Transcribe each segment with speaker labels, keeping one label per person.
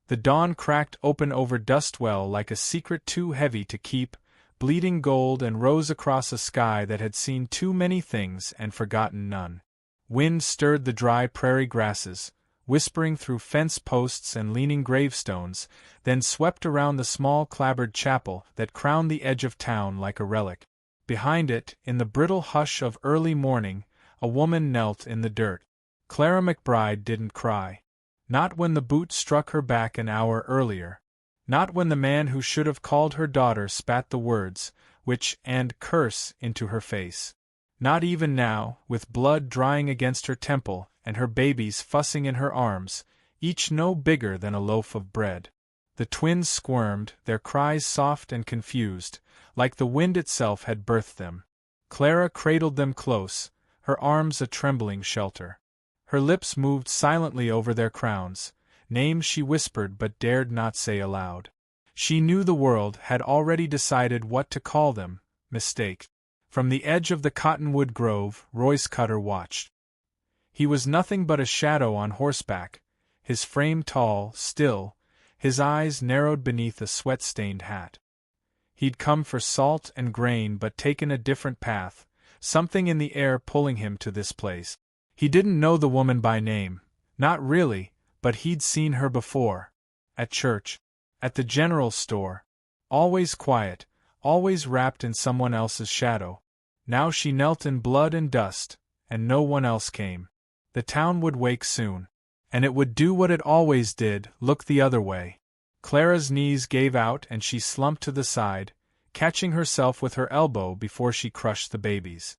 Speaker 1: The dawn cracked open over Dustwell like a secret too heavy to keep, bleeding gold, and rose across a sky that had seen too many things and forgotten none. Wind stirred the dry prairie grasses, whispering through fence posts and leaning gravestones, then swept around the small clapboard chapel that crowned the edge of town like a relic. Behind it, in the brittle hush of early morning, a woman knelt in the dirt. Clara McBride didn't cry. Not when the boot struck her back an hour earlier. Not when the man who should have called her daughter spat the words, "witch" and "curse" into her face. Not even now, with blood drying against her temple and her babies fussing in her arms, each no bigger than a loaf of bread. The twins squirmed, their cries soft and confused, like the wind itself had birthed them. Clara cradled them close, her arms a trembling shelter. Her lips moved silently over their crowns, names she whispered but dared not say aloud. She knew the world had already decided what to call them, mistake. From the edge of the cottonwood grove, Royce Cutter watched. He was nothing but a shadow on horseback, his frame tall, still, his eyes narrowed beneath a sweat-stained hat. He'd come for salt and grain but taken a different path, something in the air pulling him to this place. He didn't know the woman by name, not really, but he'd seen her before. At church. At the general store. Always quiet, always wrapped in someone else's shadow. Now she knelt in blood and dust, and no one else came. The town would wake soon. And it would do what it always did, look the other way. Clara's knees gave out and she slumped to the side, catching herself with her elbow before she crushed the babies.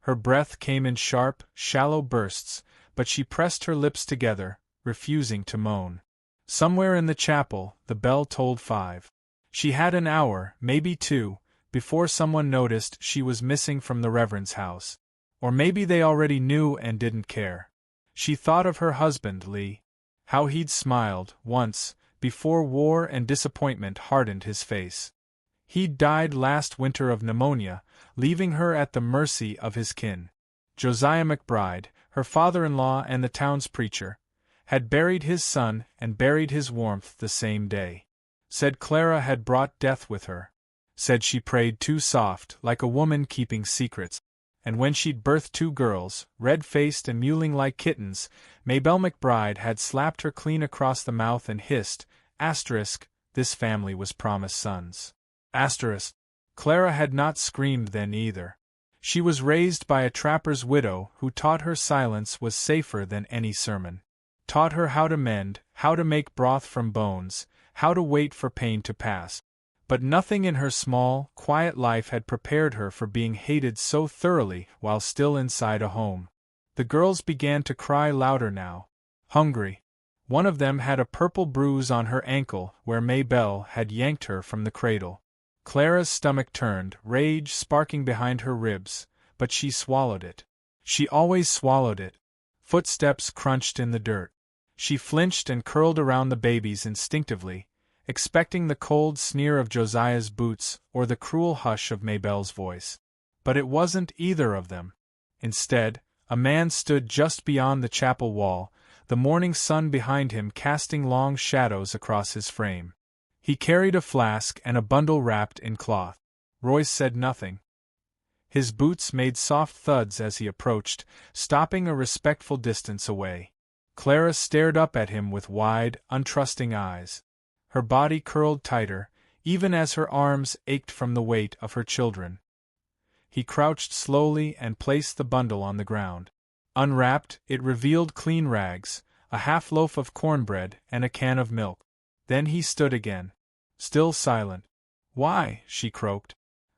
Speaker 1: Her breath came in sharp, shallow bursts, but she pressed her lips together, refusing to moan. Somewhere in the chapel, the bell tolled 5. She had an hour, maybe 2, before someone noticed she was missing from the Reverend's house. Or maybe they already knew and didn't care. She thought of her husband, Lee. How he'd smiled, once, before war and disappointment hardened his face. He'd died last winter of pneumonia, leaving her at the mercy of his kin. Josiah McBride, her father-in-law and the town's preacher, had buried his son and buried his warmth the same day. Said Clara had brought death with her. Said she prayed too soft, like a woman keeping secrets. And when she'd birthed 2 girls, red-faced and mewling like kittens, Maybelle McBride had slapped her clean across the mouth and hissed, "This family was promised sons." Clara had not screamed then either. She was raised by a trapper's widow who taught her silence was safer than any sermon. Taught her how to mend, how to make broth from bones, how to wait for pain to pass. But nothing in her small, quiet life had prepared her for being hated so thoroughly while still inside a home. The girls began to cry louder now. Hungry. One of them had a purple bruise on her ankle where Maybelle had yanked her from the cradle. Clara's stomach turned, rage sparking behind her ribs, but she swallowed it. She always swallowed it. Footsteps crunched in the dirt. She flinched and curled around the babies instinctively, expecting the cold sneer of Josiah's boots or the cruel hush of Maybelle's voice. But it wasn't either of them. Instead, a man stood just beyond the chapel wall, the morning sun behind him casting long shadows across his frame. He carried a flask and a bundle wrapped in cloth. Royce said nothing. His boots made soft thuds as he approached, stopping a respectful distance away. Clara stared up at him with wide, untrusting eyes. Her body curled tighter, even as her arms ached from the weight of her children. He crouched slowly and placed the bundle on the ground. Unwrapped, it revealed clean rags, a half loaf of cornbread, and a can of milk. Then he stood again. Still silent. "Why?" she croaked.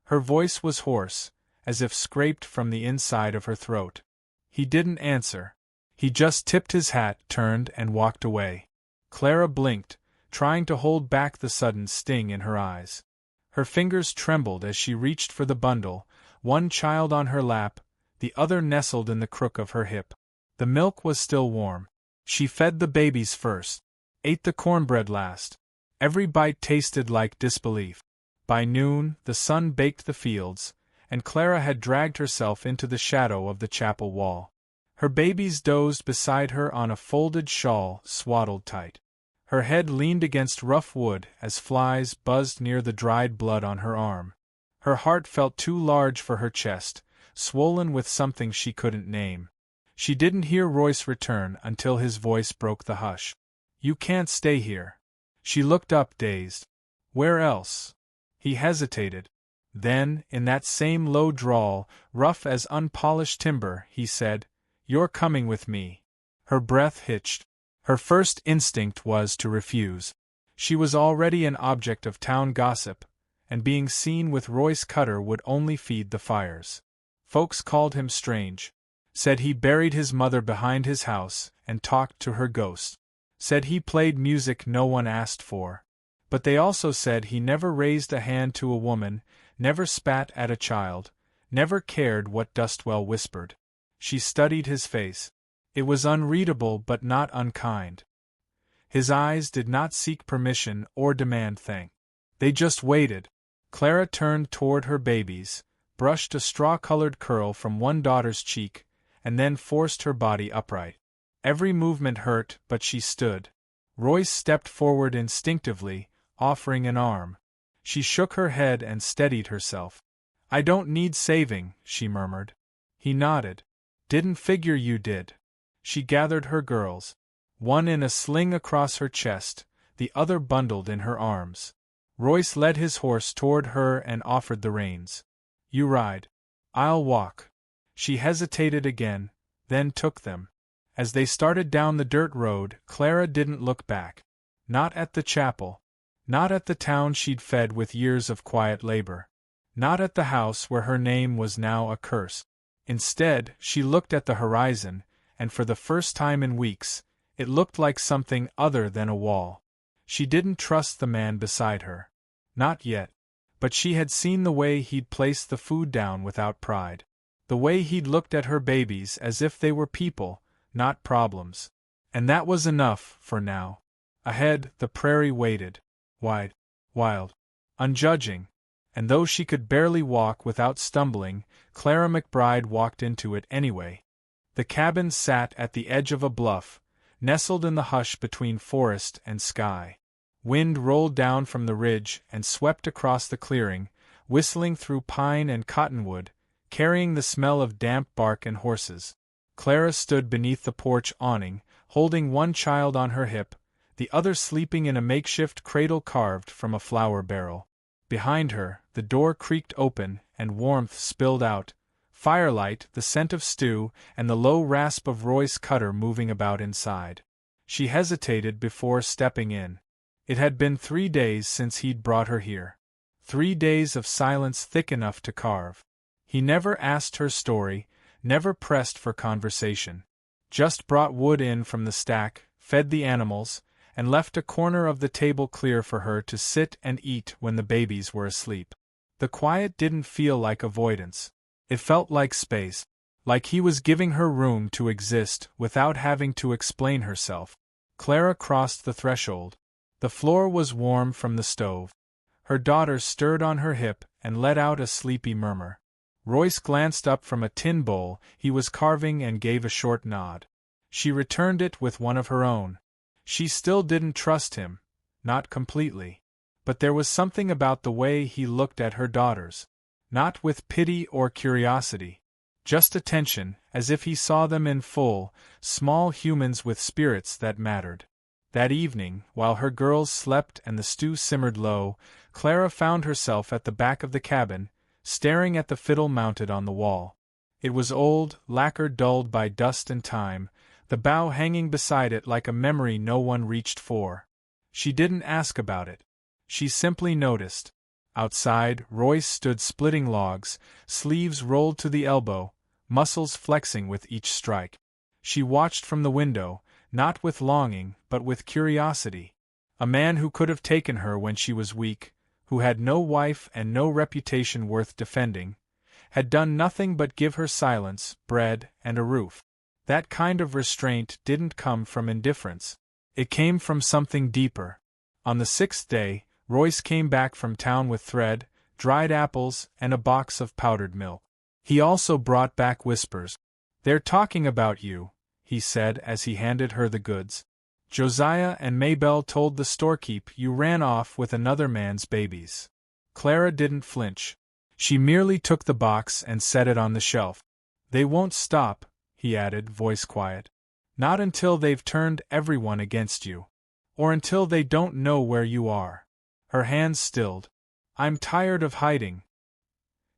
Speaker 1: Her voice was hoarse, as if scraped from the inside of her throat. He didn't answer. He just tipped his hat, turned, and walked away. Clara blinked, trying to hold back the sudden sting in her eyes. Her fingers trembled as she reached for the bundle, one child on her lap, the other nestled in the crook of her hip. The milk was still warm. She fed the babies first, ate the cornbread last. Every bite tasted like disbelief. By noon, the sun baked the fields, and Clara had dragged herself into the shadow of the chapel wall. Her babies dozed beside her on a folded shawl swaddled tight. Her head leaned against rough wood as flies buzzed near the dried blood on her arm. Her heart felt too large for her chest, swollen with something she couldn't name. She didn't hear Royce return until his voice broke the hush. "You can't stay here." She looked up, dazed. "Where else?" He hesitated. Then, in that same low drawl, rough as unpolished timber, he said, "You're coming with me." Her breath hitched. Her first instinct was to refuse. She was already an object of town gossip, and being seen with Royce Cutter would only feed the fires. Folks called him strange. Said he buried his mother behind his house and talked to her ghost. Said he played music no one asked for. But they also said he never raised a hand to a woman, never spat at a child, never cared what Dustwell whispered. She studied his face. It was unreadable but not unkind. His eyes did not seek permission or demand thanks. They just waited. Clara turned toward her babies, brushed a straw-colored curl from one daughter's cheek, and then forced her body upright. Every movement hurt, but she stood. Royce stepped forward instinctively, offering an arm. She shook her head and steadied herself. "I don't need saving," she murmured. He nodded. "Didn't figure you did." She gathered her girls. One in a sling across her chest, the other bundled in her arms. Royce led his horse toward her and offered the reins. "You ride. I'll walk." She hesitated again, then took them. As they started down the dirt road, Clara didn't look back. Not at the chapel. Not at the town she'd fed with years of quiet labor. Not at the house where her name was now a curse. Instead, she looked at the horizon, and for the first time in weeks, it looked like something other than a wall. She didn't trust the man beside her. Not yet. But she had seen the way he'd placed the food down without pride. The way he'd looked at her babies as if they were people, not problems. And that was enough, for now. Ahead, the prairie waited. Wide, wild, unjudging. And though she could barely walk without stumbling, Clara McBride walked into it anyway. The cabin sat at the edge of a bluff, nestled in the hush between forest and sky. Wind rolled down from the ridge and swept across the clearing, whistling through pine and cottonwood, carrying the smell of damp bark and horses. Clara stood beneath the porch awning, holding one child on her hip, the other sleeping in a makeshift cradle carved from a flour barrel. Behind her, the door creaked open and warmth spilled out, firelight, the scent of stew, and the low rasp of Royce Cutter moving about inside. She hesitated before stepping in. It had been 3 days since he'd brought her here. 3 days of silence thick enough to carve. He never asked her story, never pressed for conversation. Just brought wood in from the stack, fed the animals, and left a corner of the table clear for her to sit and eat when the babies were asleep. The quiet didn't feel like avoidance. It felt like space, like he was giving her room to exist without having to explain herself. Clara crossed the threshold. The floor was warm from the stove. Her daughter stirred on her hip and let out a sleepy murmur. Royce glanced up from a tin bowl he was carving and gave a short nod. She returned it with one of her own. She still didn't trust him, not completely. But there was something about the way he looked at her daughters. Not with pity or curiosity. Just attention, as if he saw them in full, small humans with spirits that mattered. That evening, while her girls slept and the stew simmered low, Clara found herself at the back of the cabin, staring at the fiddle mounted on the wall. It was old, lacquer dulled by dust and time, the bow hanging beside it like a memory no one reached for. She didn't ask about it. She simply noticed. Outside, Royce stood splitting logs, sleeves rolled to the elbow, muscles flexing with each strike. She watched from the window, not with longing, but with curiosity. A man who could have taken her when she was weak, who had no wife and no reputation worth defending, had done nothing but give her silence, bread, and a roof. That kind of restraint didn't come from indifference. It came from something deeper. On the 6th day, Royce came back from town with thread, dried apples, and a box of powdered milk. He also brought back whispers. "They're talking about you," he said as he handed her the goods. Josiah and Maybelle told the storekeep you ran off with another man's babies. Clara didn't flinch. She merely took the box and set it on the shelf. They won't stop, he added, voice quiet. Not until they've turned everyone against you. Or until they don't know where you are. Her hands stilled. I'm tired of hiding.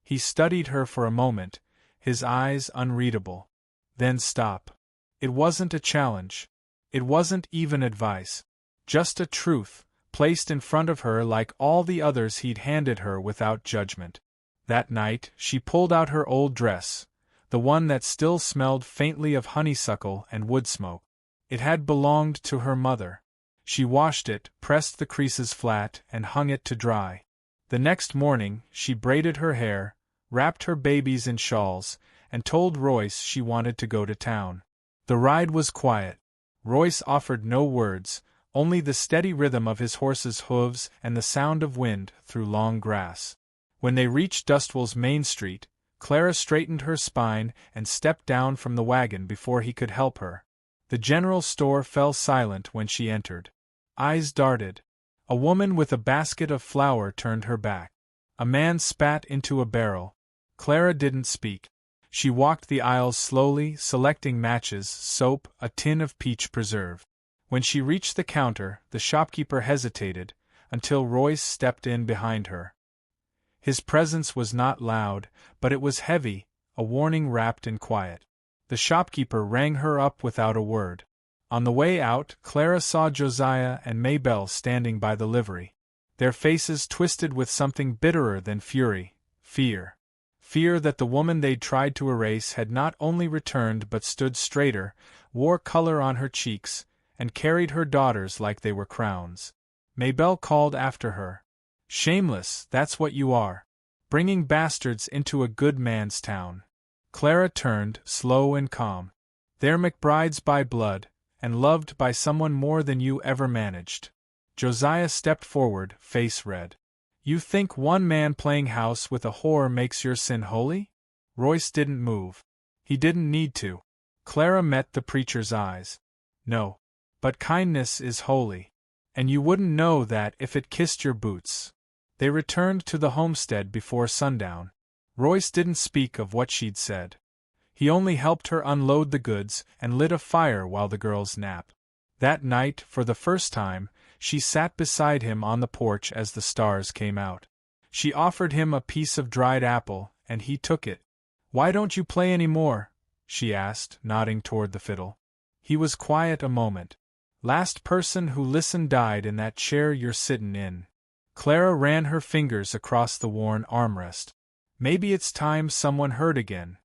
Speaker 1: He studied her for a moment, his eyes unreadable. Then stop. It wasn't a challenge. It wasn't even advice. Just a truth, placed in front of her like all the others he'd handed her without judgment. That night, she pulled out her old dress, the one that still smelled faintly of honeysuckle and wood smoke. It had belonged to her mother. She washed it, pressed the creases flat, and hung it to dry. The next morning, she braided her hair, wrapped her babies in shawls, and told Royce she wanted to go to town. The ride was quiet. Royce offered no words, only the steady rhythm of his horse's hooves and the sound of wind through long grass. When they reached Dustwell's Main Street, Clara straightened her spine and stepped down from the wagon before he could help her. The general store fell silent when she entered. Eyes darted. A woman with a basket of flour turned her back. A man spat into a barrel. Clara didn't speak. She walked the aisles slowly, selecting matches, soap, a tin of peach preserve. When she reached the counter, the shopkeeper hesitated, until Royce stepped in behind her. His presence was not loud, but it was heavy, a warning wrapped in quiet. The shopkeeper rang her up without a word. On the way out, Clara saw Josiah and Maybelle standing by the livery. Their faces twisted with something bitterer than fury, fear. Fear that the woman they'd tried to erase had not only returned but stood straighter, wore color on her cheeks, and carried her daughters like they were crowns. Maybelle called after her. "Shameless, that's what you are. Bringing bastards into a good man's town." Clara turned, slow and calm. "They're McBrides by blood, and loved by someone more than you ever managed." Josiah stepped forward, face red. "You think one man playing house with a whore makes your sin holy?" Royce didn't move. He didn't need to. Clara met the preacher's eyes. "No. But kindness is holy. And you wouldn't know that if it kissed your boots." They returned to the homestead before sundown. Royce didn't speak of what she'd said. He only helped her unload the goods and lit a fire while the girls napped. That night, for the first time, she sat beside him on the porch as the stars came out. She offered him a piece of dried apple, and he took it. "Why don't you play any more?" she asked, nodding toward the fiddle. He was quiet a moment. "Last person who listened died in that chair you're sittin' in." Clara ran her fingers across the worn armrest. "Maybe it's time someone heard again."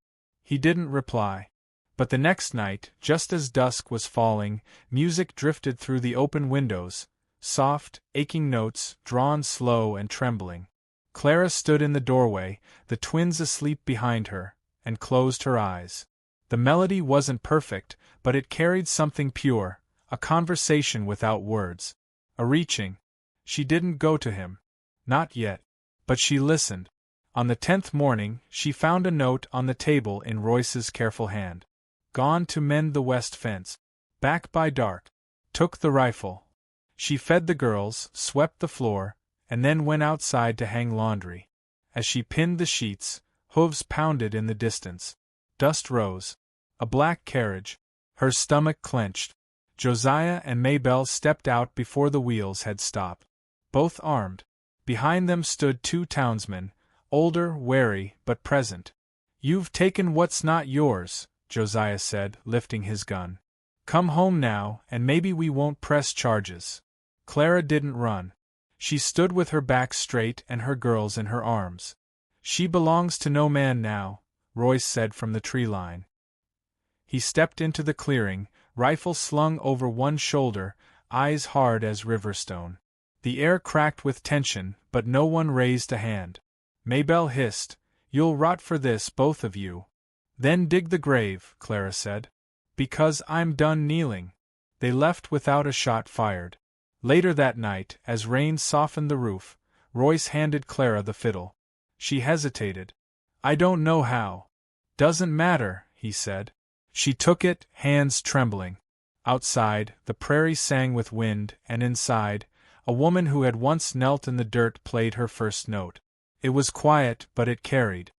Speaker 1: He didn't reply. But the next night, just as dusk was falling, music drifted through the open windows, soft, aching notes, drawn slow and trembling. Clara stood in the doorway, the twins asleep behind her, and closed her eyes. The melody wasn't perfect, but it carried something pure, a conversation without words. A reaching. She didn't go to him. Not yet. But she listened. On the 10th morning, she found a note on the table in Royce's careful hand. "Gone to mend the west fence. Back by dark. Took the rifle." She fed the girls, swept the floor, and then went outside to hang laundry. As she pinned the sheets, hooves pounded in the distance. Dust rose. A black carriage. Her stomach clenched. Josiah and Maybelle stepped out before the wheels had stopped. Both armed. Behind them stood two townsmen, older, wary, but present. "You've taken what's not yours," Josiah said, lifting his gun. "Come home now, and maybe we won't press charges." Clara didn't run. She stood with her back straight and her girls in her arms. "She belongs to no man now," Royce said from the tree line. He stepped into the clearing, rifle slung over one shoulder, eyes hard as riverstone. The air cracked with tension, but no one raised a hand. Maybelle hissed, "You'll rot for this, both of you." "Then dig the grave," Clara said. "Because I'm done kneeling." They left without a shot fired. Later that night, as rain softened the roof, Royce handed Clara the fiddle. She hesitated. "I don't know how." "Doesn't matter," he said. She took it, hands trembling. Outside, the prairie sang with wind, and inside, a woman who had once knelt in the dirt played her first note. It was quiet, but it carried.